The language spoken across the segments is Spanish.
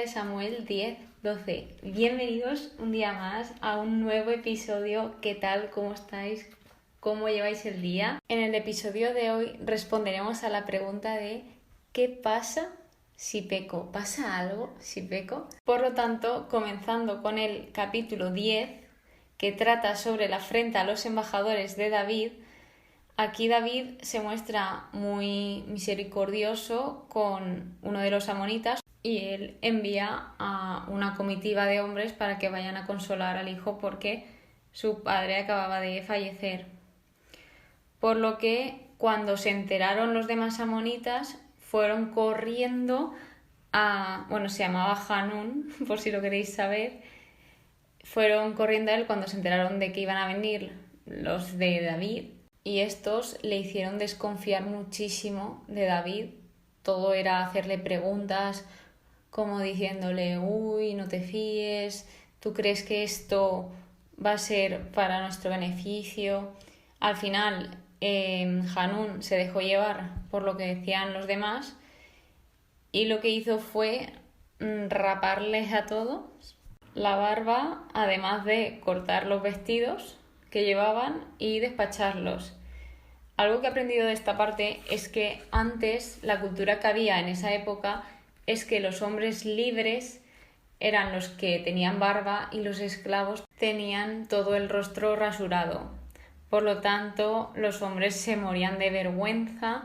de Samuel 10:12. Bienvenidos un día más a un nuevo episodio. ¿Qué tal? ¿Cómo estáis? ¿Cómo lleváis el día? En el episodio de hoy responderemos a la pregunta de ¿qué pasa si peco? ¿Pasa algo si peco? Por lo tanto, comenzando con el capítulo 10, que trata sobre la afrenta a los embajadores de David. Aquí David se muestra muy misericordioso con uno de los amonitas y él envía a una comitiva de hombres para que vayan a consolar al hijo porque su padre acababa de fallecer. Por lo que cuando se enteraron los demás amonitas fueron corriendo se llamaba Hanún, por si lo queréis saber. Fueron corriendo a él cuando se enteraron de que iban a venir los de David. Y estos le hicieron desconfiar muchísimo de David. Todo era hacerle preguntas como diciéndole, uy, no te fíes, ¿tú crees que esto va a ser para nuestro beneficio? Al final, Hanún se dejó llevar por lo que decían los demás y lo que hizo fue raparles a todos la barba, además de cortar los vestidos que llevaban y despacharlos. Algo que he aprendido de esta parte es que antes la cultura que había en esa época es que los hombres libres eran los que tenían barba y los esclavos tenían todo el rostro rasurado. Por lo tanto, los hombres se morían de vergüenza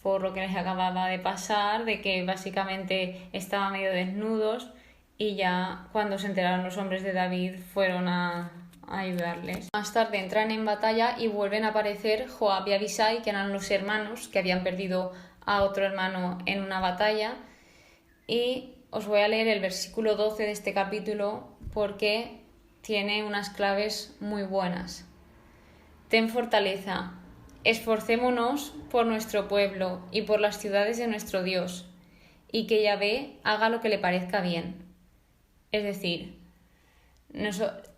por lo que les acababa de pasar, de que básicamente estaban medio desnudos, y ya cuando se enteraron los hombres de David fueron a ayudarles. Más tarde entran en batalla y vuelven a aparecer Joab y Abisai, que eran los hermanos que habían perdido a otro hermano en una batalla. Y os voy a leer el versículo 12 de este capítulo porque tiene unas claves muy buenas. Ten fortaleza, esforcémonos por nuestro pueblo y por las ciudades de nuestro Dios, y que Yahvé haga lo que le parezca bien. Es decir,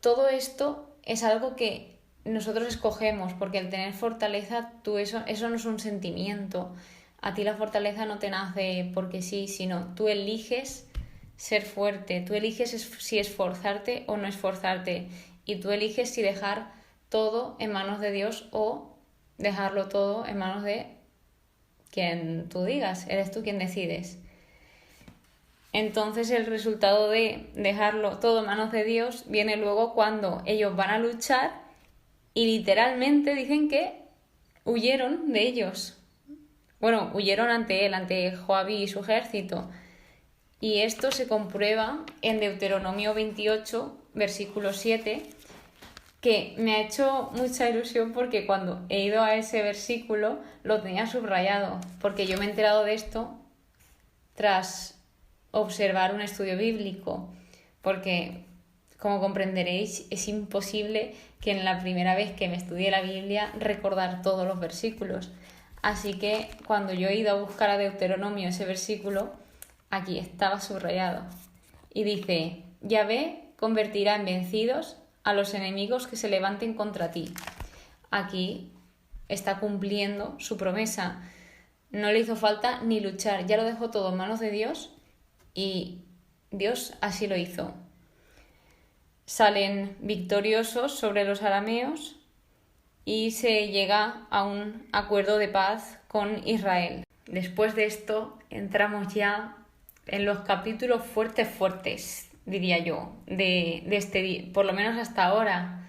todo esto es algo que nosotros escogemos, porque el tener fortaleza, eso no es un sentimiento. A ti la fortaleza no te nace porque sí, sino tú eliges ser fuerte, tú eliges si esforzarte o no esforzarte, y tú eliges si dejar todo en manos de Dios o dejarlo todo en manos de quien tú digas, eres tú quien decides. Entonces el resultado de dejarlo todo en manos de Dios viene luego cuando ellos van a luchar y literalmente dicen que huyeron de ellos. Bueno, huyeron ante él, ante Joab y su ejército. Y esto se comprueba en Deuteronomio 28, versículo 7, que me ha hecho mucha ilusión porque cuando he ido a ese versículo lo tenía subrayado, porque yo me he enterado de esto tras observar un estudio bíblico, porque como comprenderéis es imposible que en la primera vez que me estudié la Biblia recordar todos los versículos. Así que cuando yo he ido a buscar a Deuteronomio ese versículo, aquí estaba subrayado y dice: Yahvé convertirá en vencidos a los enemigos que se levanten contra ti. Aquí está cumpliendo su promesa. No le hizo falta ni luchar, ya lo dejó todo en manos de Dios y Dios así lo hizo. Salen victoriosos sobre los arameos y se llega a un acuerdo de paz con Israel. Después de esto entramos ya en los capítulos fuertes, diría yo, de este día, por lo menos hasta ahora,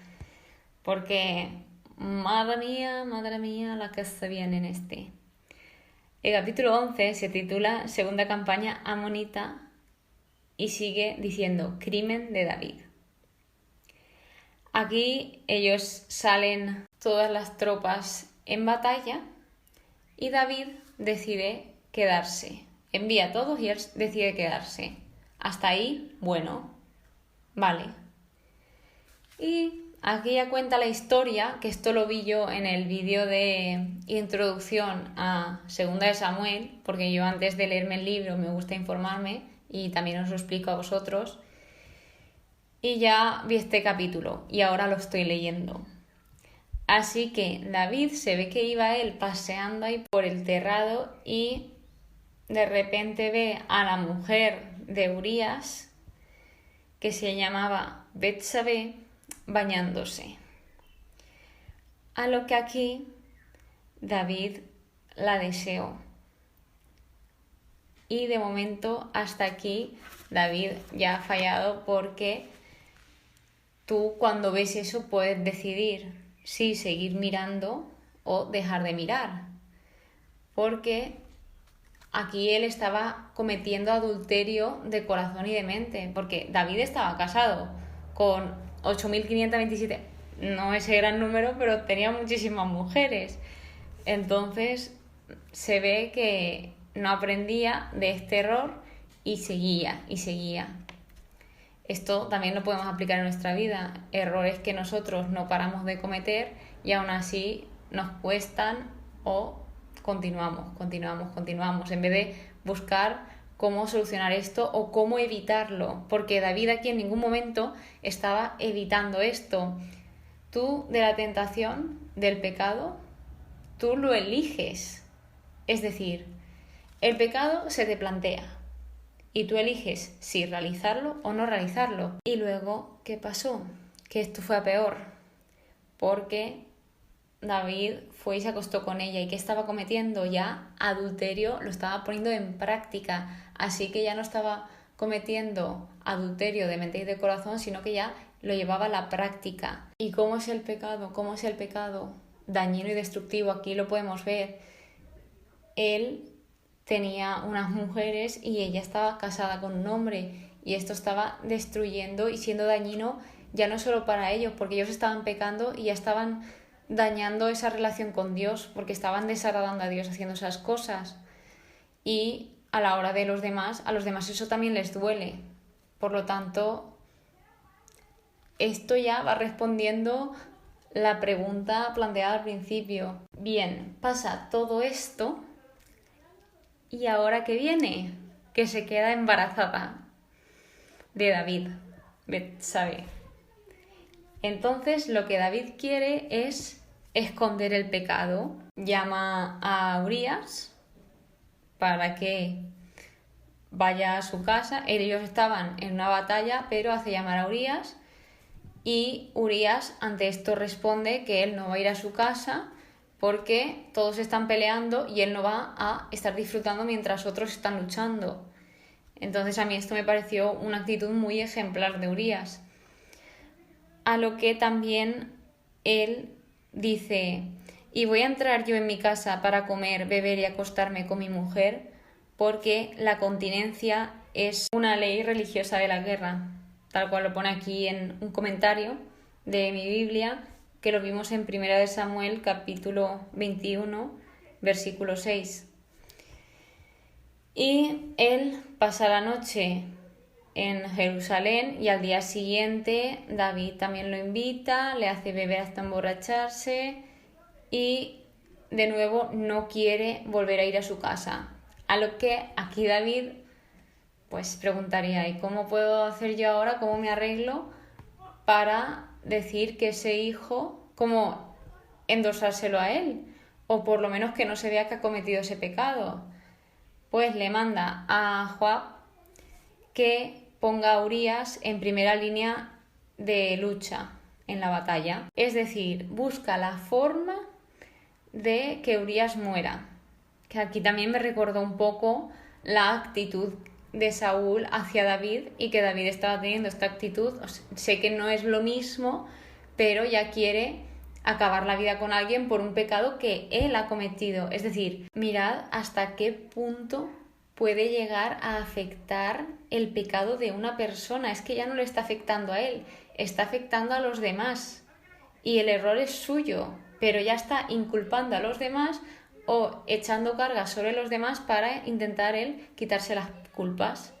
porque madre mía, la que se viene en este. El capítulo 11 se titula Segunda campaña amonita y sigue diciendo Crimen de David. Aquí ellos salen todas las tropas en batalla y David decide quedarse. Envía a todos y él decide quedarse. Hasta ahí, bueno, vale. Y aquí ya cuenta la historia, que esto lo vi yo en el vídeo de introducción a Segunda de Samuel, porque yo antes de leerme el libro me gusta informarme y también os lo explico a vosotros. Y ya vi este capítulo y ahora lo estoy leyendo. Así que David se ve que iba él paseando ahí por el terrado y de repente ve a la mujer de Urías, que se llamaba Betsabé, bañándose. A lo que aquí David la deseó. Y de momento hasta aquí David ya ha fallado, porque tú cuando ves eso puedes decidir si seguir mirando o dejar de mirar. Porque aquí él estaba cometiendo adulterio de corazón y de mente, porque David estaba casado con 8.527, no ese gran número, pero tenía muchísimas mujeres. Entonces se ve que no aprendía de este error y seguía y seguía. Esto también lo podemos aplicar en nuestra vida, errores que nosotros no paramos de cometer y aún así nos cuestan o continuamos, en vez de buscar cómo solucionar esto o cómo evitarlo, porque David aquí en ningún momento estaba evitando esto. Tú de la tentación, del pecado, tú lo eliges. Es decir, el pecado se te plantea y tú eliges si realizarlo o no realizarlo. Y luego, ¿qué pasó? Que esto fue a peor, porque David fue y se acostó con ella. ¿Y qué estaba cometiendo? Ya adulterio, lo estaba poniendo en práctica. Así que ya no estaba cometiendo adulterio de mente y de corazón, sino que ya lo llevaba a la práctica. ¿Y cómo es el pecado? ¿Cómo es el pecado dañino y destructivo? Aquí lo podemos ver. Él tenía unas mujeres y ella estaba casada con un hombre, y esto estaba destruyendo y siendo dañino ya no solo para ellos, porque ellos estaban pecando y ya estaban dañando esa relación con Dios, porque estaban desagradando a Dios haciendo esas cosas. Y a la hora de los demás, a los demás eso también les duele. Por lo tanto, esto ya va respondiendo la pregunta planteada al principio. Bien, pasa todo esto y ahora ¿qué viene? Que se queda embarazada de David, Betsabé. Entonces lo que David quiere es esconder el pecado. Llama a Urías para que vaya a su casa. Ellos estaban en una batalla, pero hace llamar a Urías, y Urías ante esto responde que él no va a ir a su casa porque todos están peleando y él no va a estar disfrutando mientras otros están luchando. Entonces a mí esto me pareció una actitud muy ejemplar de Urías. A lo que también él dice: y voy a entrar yo en mi casa para comer, beber y acostarme con mi mujer, porque la continencia es una ley religiosa de la guerra, tal cual lo pone aquí en un comentario de mi Biblia, que lo vimos en 1 Samuel capítulo 21, versículo 6. Y él pasa la noche en Jerusalén y al día siguiente David también lo invita, le hace beber hasta emborracharse y de nuevo no quiere volver a ir a su casa. A lo que aquí David pues preguntaría: ¿y cómo puedo hacer yo ahora? ¿Cómo me arreglo para decir que ese hijo, cómo endosárselo a él? O por lo menos que no se vea que ha cometido ese pecado. Pues le manda a Joab que ponga a Urías en primera línea de lucha en la batalla. Es decir, busca la forma de que Urías muera. Que aquí también me recordó un poco la actitud de Saúl hacia David, y que David estaba teniendo esta actitud. Sé que no es lo mismo, pero ya quiere acabar la vida con alguien por un pecado que él ha cometido. Es decir, mirad hasta qué punto puede llegar a afectar el pecado de una persona. Es que ya no le está afectando a él, está afectando a los demás. Y el error es suyo, pero ya está inculpando a los demás o echando cargas sobre los demás para intentar él quitarse las culpas.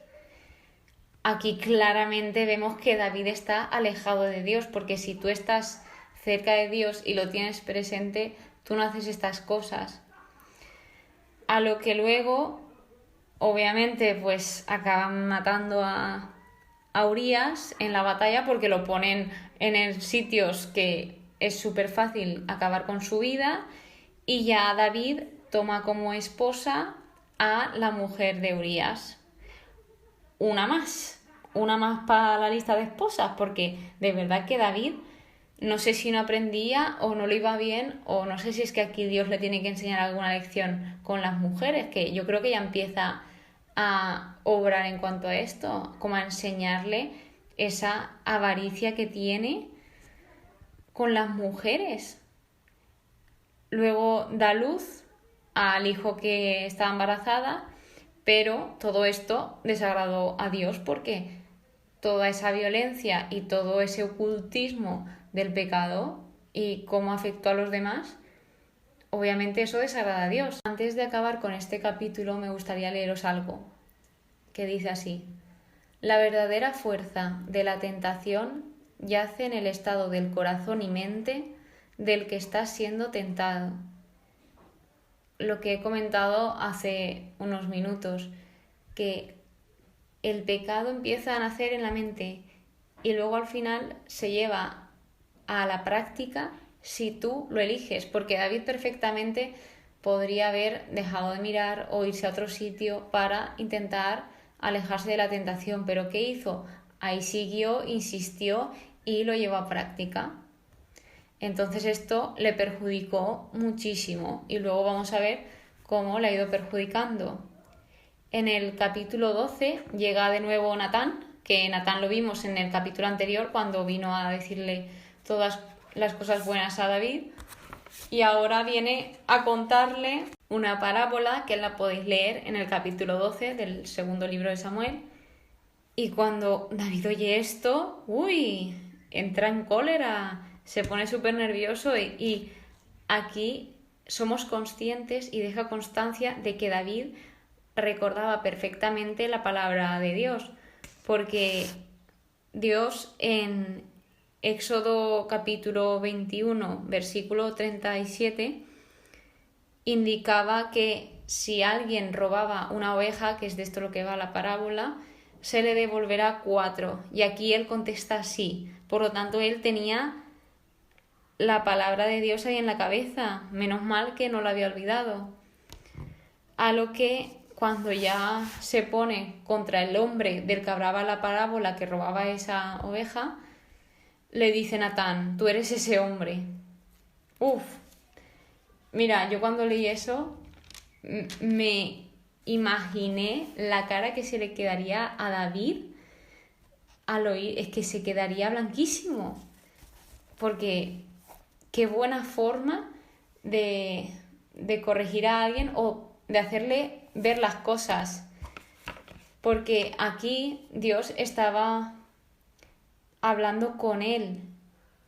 Aquí claramente vemos que David está alejado de Dios, porque si tú estás cerca de Dios y lo tienes presente, tú no haces estas cosas. A lo que luego, obviamente, pues acaban matando a Urías en la batalla, porque lo ponen en sitios que es súper fácil acabar con su vida, y ya David toma como esposa a la mujer de Urías. una más para la lista de esposas, porque de verdad que David, no sé si no aprendía o no le iba bien, o no sé si es que aquí Dios le tiene que enseñar alguna lección con las mujeres, que yo creo que ya empieza a obrar en cuanto a esto, como a enseñarle esa avaricia que tiene con las mujeres. Luego da luz al hijo que estaba embarazada, pero todo esto desagradó a Dios porque toda esa violencia y todo ese ocultismo del pecado y cómo afectó a los demás, obviamente eso desagrada a Dios. Antes de acabar con este capítulo me gustaría leeros algo que dice así: la verdadera fuerza de la tentación yace en el estado del corazón y mente del que está siendo tentado. Lo que he comentado hace unos minutos, que el pecado empieza a nacer en la mente y luego al final se lleva a la práctica si tú lo eliges, porque David perfectamente podría haber dejado de mirar o irse a otro sitio para intentar alejarse de la tentación, pero ¿qué hizo? Ahí siguió, insistió y lo llevó a práctica. Entonces esto le perjudicó muchísimo y luego vamos a ver cómo le ha ido perjudicando. En el capítulo 12 llega de nuevo Natán, que Natán lo vimos en el capítulo anterior cuando vino a decirle todas las cosas buenas a David, y ahora viene a contarle una parábola que la podéis leer en el capítulo 12 del segundo libro de Samuel. Y cuando David oye esto, entra en cólera, se pone súper nervioso y aquí somos conscientes y deja constancia de que David recordaba perfectamente la palabra de Dios, porque Dios en Éxodo capítulo 21, versículo 37, indicaba que si alguien robaba una oveja, que es de esto lo que va la parábola, se le devolverá 4. Y aquí él contesta sí. Por lo tanto, él tenía la palabra de Dios ahí en la cabeza. Menos mal que no lo había olvidado. A lo que cuando ya se pone contra el hombre del que hablaba la parábola, que robaba esa oveja, le dice Natán: tú eres ese hombre. Mira, yo cuando leí eso me imaginé la cara que se le quedaría a David al oír, es que se quedaría blanquísimo, porque qué buena forma de corregir a alguien o de hacerle ver las cosas, porque aquí Dios estaba hablando con él,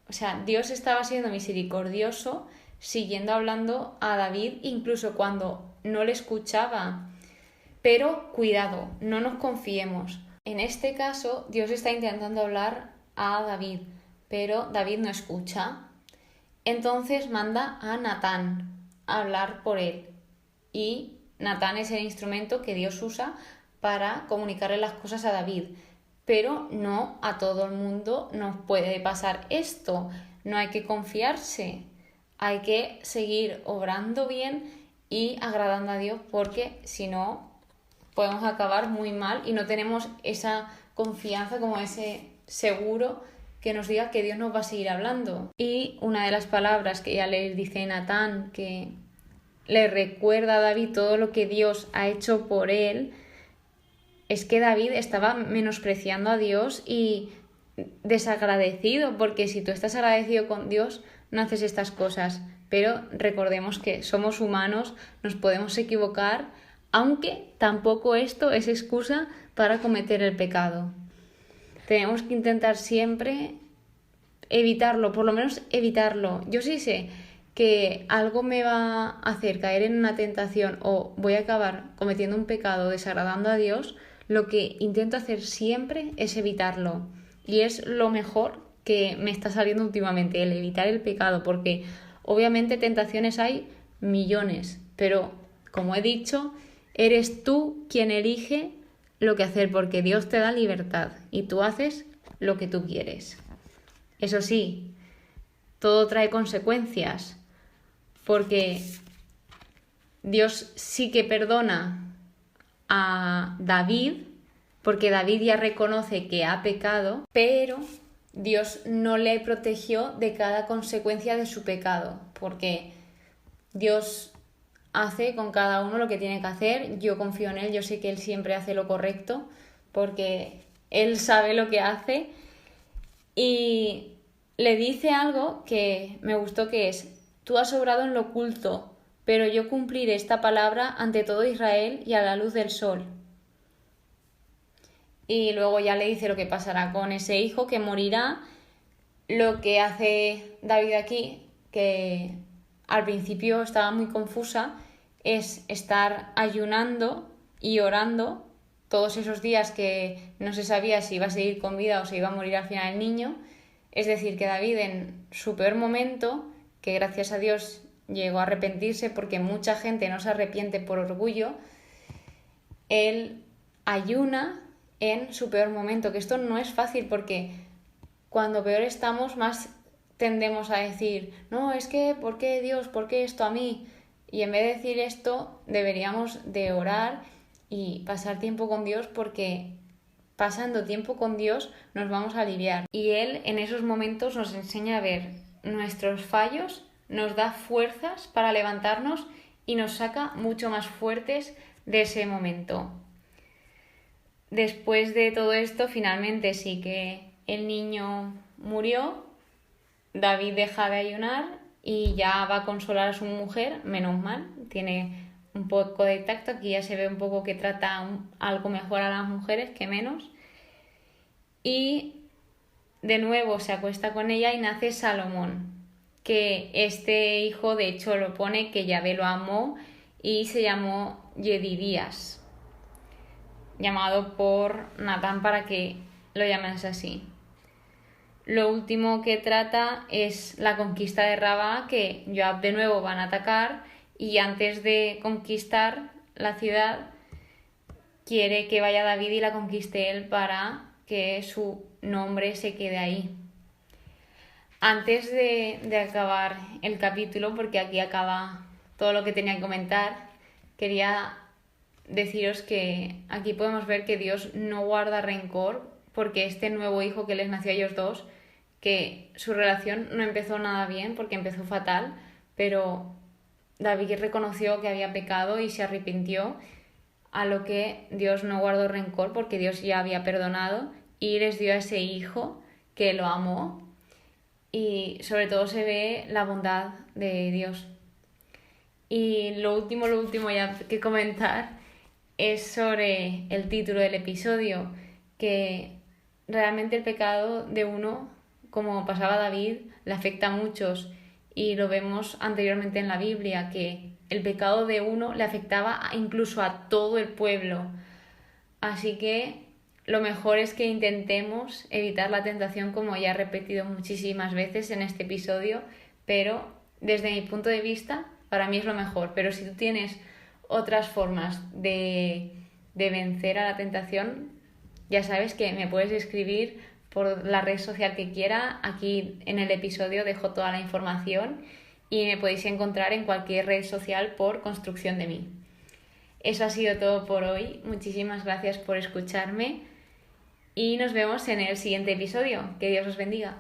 o sea, Dios estaba siendo misericordioso, siguiendo hablando a David incluso cuando no le escuchaba. Pero cuidado, no nos confiemos. En este caso, Dios está intentando hablar a David, pero David no escucha. Entonces manda a Natán a hablar por él. Y Natán es el instrumento que Dios usa para comunicarle las cosas a David. Pero no a todo el mundo nos puede pasar esto. No hay que confiarse. Hay que seguir obrando bien y agradando a Dios, porque si no podemos acabar muy mal y no tenemos esa confianza, como ese seguro que nos diga que Dios nos va a seguir hablando. Y una de las palabras que ya le dice Natán, que le recuerda a David todo lo que Dios ha hecho por él, es que David estaba menospreciando a Dios y desagradecido, porque si tú estás agradecido con Dios no haces estas cosas. Pero recordemos que somos humanos, nos podemos equivocar, aunque tampoco esto es excusa para cometer el pecado. Tenemos que intentar siempre evitarlo, por lo menos evitarlo. Yo sí sé que algo me va a hacer caer en una tentación o voy a acabar cometiendo un pecado desagradando a Dios, lo que intento hacer siempre es evitarlo. Y es lo mejor que me está saliendo últimamente, el evitar el pecado, porque obviamente tentaciones hay millones, pero como he dicho, eres tú quien elige lo que hacer, porque Dios te da libertad y tú haces lo que tú quieres. Eso sí, todo trae consecuencias, porque Dios sí que perdona a David, porque David ya reconoce que ha pecado, pero Dios no le protegió de cada consecuencia de su pecado, porque Dios hace con cada uno lo que tiene que hacer. Yo confío en Él, yo sé que Él siempre hace lo correcto, porque Él sabe lo que hace. Y le dice algo que me gustó, que es: tú has obrado en lo oculto, pero yo cumpliré esta palabra ante todo Israel y a la luz del sol. Y luego ya le dice lo que pasará con ese hijo, que morirá. Lo que hace David aquí, que al principio estaba muy confusa, es estar ayunando y orando todos esos días que no se sabía si iba a seguir con vida o se iba a morir al final el niño. Es decir, que David, en su peor momento, que gracias a Dios llegó a arrepentirse, porque mucha gente no se arrepiente por orgullo, él ayuna en su peor momento, que esto no es fácil, porque cuando peor estamos más tendemos a decir: no, es que, ¿por qué Dios? ¿Por qué esto a mí? Y en vez de decir esto, deberíamos de orar y pasar tiempo con Dios, porque pasando tiempo con Dios nos vamos a aliviar. Y Él en esos momentos nos enseña a ver nuestros fallos, nos da fuerzas para levantarnos y nos saca mucho más fuertes de ese momento. Después de todo esto, finalmente sí que el niño murió, David deja de ayunar y ya va a consolar a su mujer, menos mal, tiene un poco de tacto, aquí ya se ve un poco que trata algo mejor a las mujeres que menos. Y de nuevo se acuesta con ella y nace Salomón, que este hijo de hecho lo pone que Yahvé lo amó y se llamó Yedidías, llamado por Natán para que lo llames así. Lo último que trata es la conquista de Rabá, que Joab de nuevo van a atacar, y antes de conquistar la ciudad quiere que vaya David y la conquiste él para que su nombre se quede ahí. Antes de acabar el capítulo, porque aquí acaba todo lo que tenía que comentar, quería deciros que aquí podemos ver que Dios no guarda rencor, porque este nuevo hijo que les nació a ellos dos, que su relación no empezó nada bien, porque empezó fatal, pero David reconoció que había pecado y se arrepintió, a lo que Dios no guardó rencor, porque Dios ya había perdonado y les dio a ese hijo que lo amó, y sobre todo se ve la bondad de Dios. Y lo último ya que comentar es sobre el título del episodio, que realmente el pecado de uno, como pasaba a David, le afecta a muchos, y lo vemos anteriormente en la Biblia, que el pecado de uno le afectaba incluso a todo el pueblo. Así que lo mejor es que intentemos evitar la tentación, como ya he repetido muchísimas veces en este episodio, pero desde mi punto de vista, para mí es lo mejor. Pero si tú tienes otras formas de vencer a la tentación, ya sabes que me puedes escribir por la red social que quiera. Aquí en el episodio dejo toda la información y me podéis encontrar en cualquier red social por Construcción de Mí. Eso ha sido todo por hoy. Muchísimas gracias por escucharme y nos vemos en el siguiente episodio. Que Dios os bendiga.